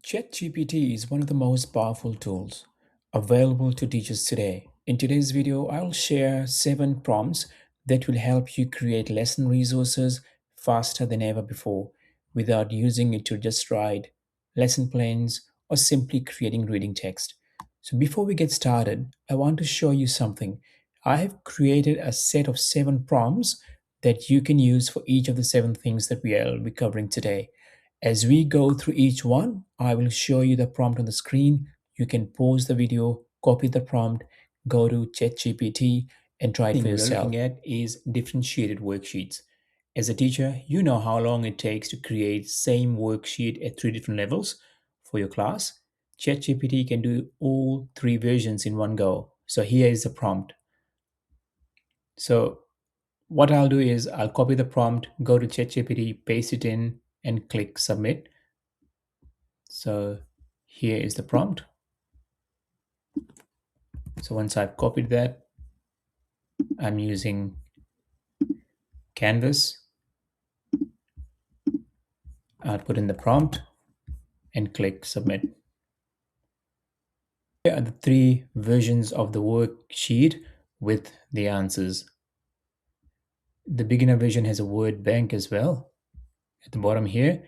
ChatGPT is one of the most powerful tools available to teachers today. In today's video, I'll share 7 prompts that will help you create lesson resources faster than ever before without using it to just write lesson plans or simply creating reading text. So before we get started, I want to show you something. I have created a set of 7 prompts that you can use for each of the 7 things that we will be covering today. As we go through each one, I will show you the prompt on the screen. You can pause the video, copy the prompt, go to ChatGPT and try it for yourself. What we're looking at is differentiated worksheets. As a teacher, you know how long it takes to create same worksheet at 3 different levels for your class. ChatGPT can do all 3 versions in one go. So here is the prompt. So what I'll do is I'll copy the prompt, go to ChatGPT, paste it in, and click submit. So here is the prompt. So once I've copied that, I'm using Canvas. I'll put in the prompt and click submit. Here are the 3 versions of the worksheet with the answers. The beginner version has a word bank as well. At the bottom here,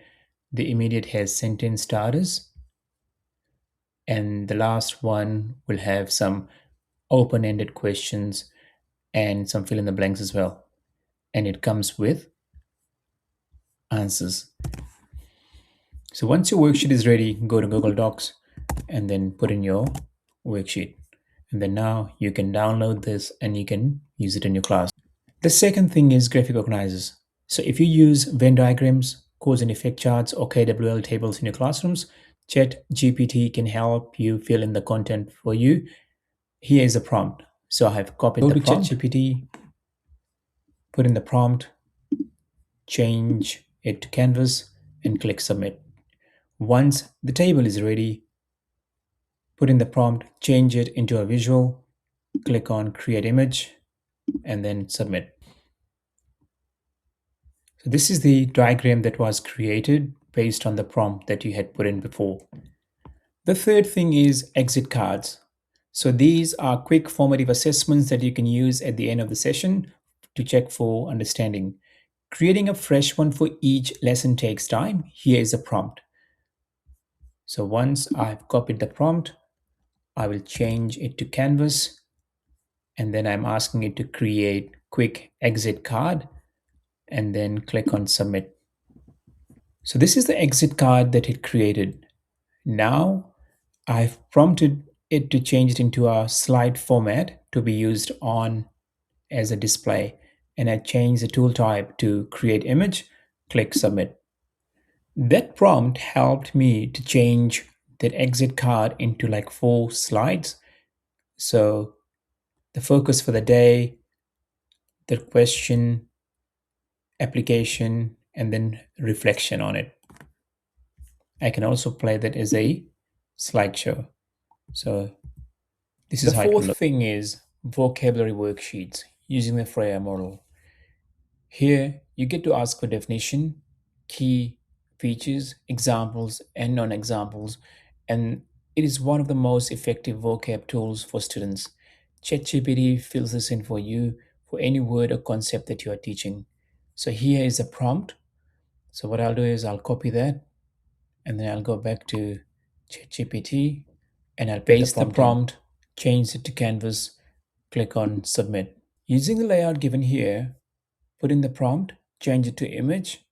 the immediate has sentence starters. And the last one will have some open-ended questions and some fill in the blanks as well. And it comes with answers. So once your worksheet is ready, go to Google Docs and then put in your worksheet. And then now you can download this and you can use it in your class. The second thing is graphic organizers. So if you use Venn diagrams, cause and effect charts, or KWL tables in your classrooms, ChatGPT can help you fill in the content for you. Here is a prompt. So I have copied the prompt. Go to ChatGPT, put in the prompt, change it to Canvas, and click submit. Once the table is ready, put in the prompt, change it into a visual, click on create image, and then submit. So this is the diagram that was created based on the prompt that you had put in before. The third thing is exit cards. So these are quick formative assessments that you can use at the end of the session to check for understanding. Creating a fresh one for each lesson takes time. Here is a prompt. So once I've copied the prompt, I will change it to Canvas, and then I'm asking it to create quick exit card and then click on submit. So this is the exit card that it created. Now I've prompted it to change it into a slide format to be used on as a display, and I change the tool type to create image, click submit. That prompt helped me to change that exit card into like 4 slides. So the focus for the day, the question, application, and then reflection on it. I can also play that as a slideshow. So this is how it will look. The fourth thing is vocabulary worksheets using the Frayer model. Here you get to ask for definition, key features, examples, and non-examples, and it is one of the most effective vocab tools for students. ChatGPT fills this in for you for any word or concept that you are teaching. So here is a prompt. So what I'll do is I'll copy that, and then I'll go back to ChatGPT and I'll paste the prompt, change it to Canvas, click on submit. Using the layout given here, put in the prompt, change it to image,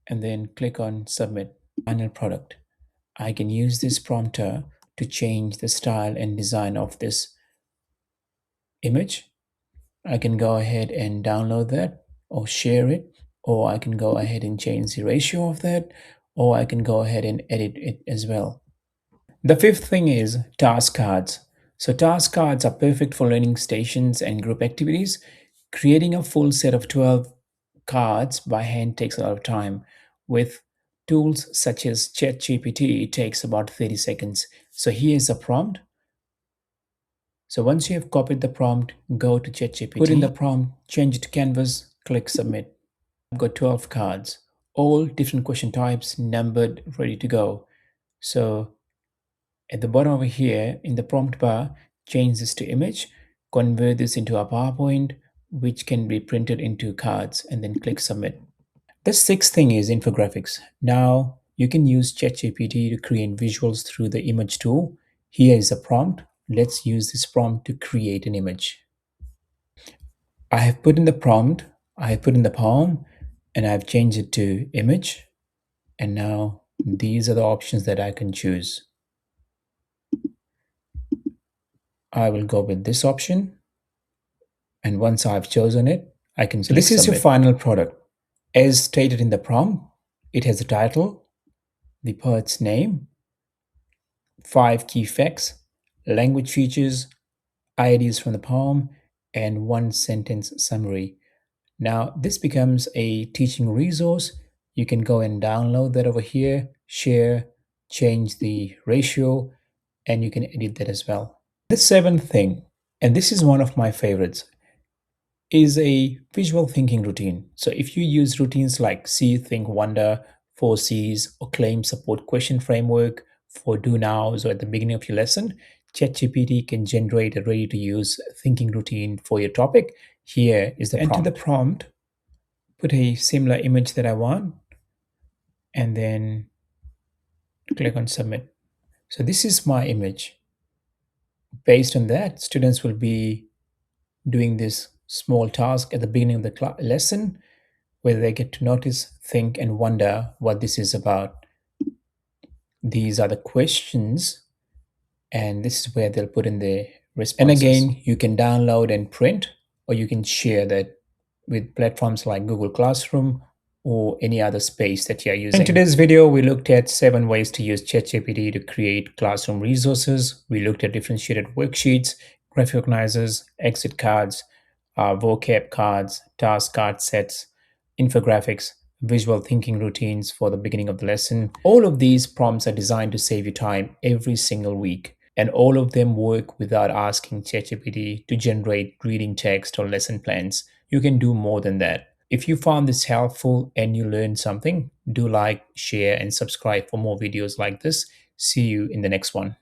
and then click on submit. Final product. I can use this prompter to change the style and design of this image. I can go ahead and download that or share it, or I can go ahead and change the ratio of that, or I can go ahead and edit it as well. The fifth thing is task cards. So task cards are perfect for learning stations and group activities. Creating a full set of 12 cards by hand takes a lot of time. With tools such as ChatGPT, it takes about 30 seconds. So here's a prompt. So once you have copied the prompt, go to ChatGPT, put in the prompt, change it to Canvas, click submit. I've got 12 cards, all different question types, numbered, ready to go. So at the bottom over here in the prompt bar, change this to image, convert this into a PowerPoint, which can be printed into cards, and then click submit. The sixth thing is infographics. Now you can use ChatGPT to create visuals through the image tool. Here is a prompt. Let's use this prompt to create an image. I have put in the prompt, I have put in the poem, and I've changed it to image. And now these are the options that I can choose. I will go with this option. And once I've chosen it, I can click this is submit. Your final product. As stated in the prompt, it has a title, the poet's name, 5 key facts, language features, ideas from the poem, and one sentence summary. Now, this becomes a teaching resource. You can go and download that over here, share, change the ratio, and you can edit that as well. The seventh thing, and this is one of my favorites, is a visual thinking routine. So if you use routines like see, think, wonder, 4Cs, or claim support question framework for do nows or at the beginning of your lesson, ChatGPT can generate a ready to use thinking routine for your topic. Here is the prompt. Enter the prompt, put a similar image that I want, and then click on submit. So this is my image. Based on that, students will be doing this small task at the beginning of the lesson where they get to notice, think, and wonder what this is about. These are the questions, and this is where they'll put in their responses. And again, you can download and print, or you can share that with platforms like Google Classroom or any other space that you're using. In today's video, we looked at 7 ways to use ChatGPT to create classroom resources. We looked at differentiated worksheets, graphic organizers, exit cards, vocab cards, task card sets, infographics, visual thinking routines for the beginning of the lesson. All of these prompts are designed to save you time every single week, and all of them work without asking ChatGPT to generate reading text or lesson plans. You can do more than that. If you found this helpful and you learned something, do like, share, and subscribe for more videos like this. See you in the next one.